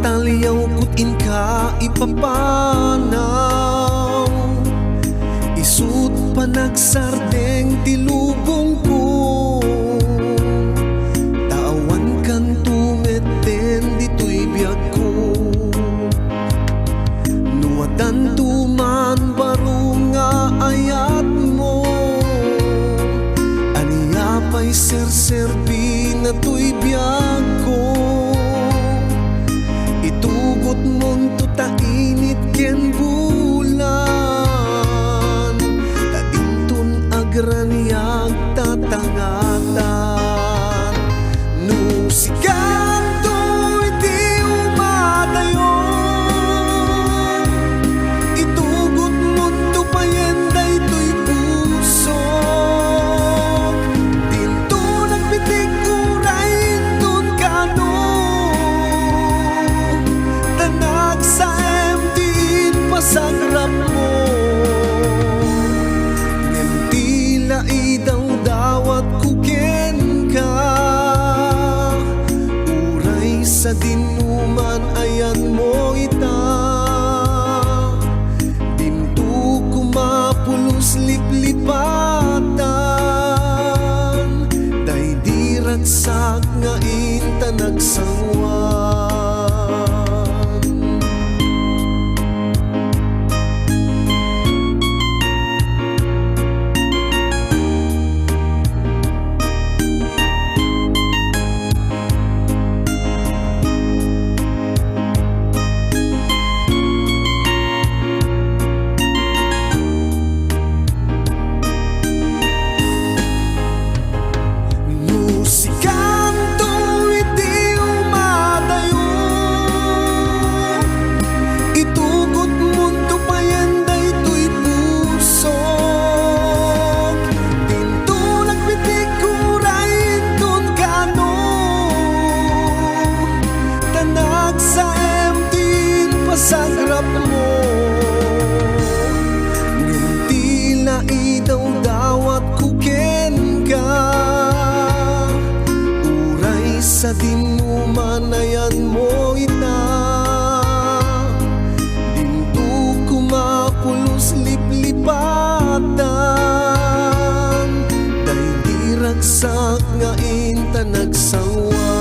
talyaw kutin ka ipapanaw, isut panagsardeng tilubong ko, tawan kan tumeten dito'y biyag ko. Nuwatan tuman baro nga ayat mo, aniya pa'y serserbi na to'y biyag ko. Itugot mong tutainit ken bulan, tadintun agraniyag tatangatan. No siganto iti umadayon, itugot mong tupayen daytoy puso. Dinto nagbitig urayin dun kano, sa emdiin pasagrap mo. Ngem tila idaw dawat kuken ka, uray sa dinuman ayan mo ita. Dinto kumapulos liplipatan, day diragsak nga inta nagsangwan. Sa emtin pasagrap mo, ngem tila idaw dawat kuken ka, uray sa dinuman ayan mo ita. Dinto kumapulos liplipatan, day diragsak nga inta nagsangwan.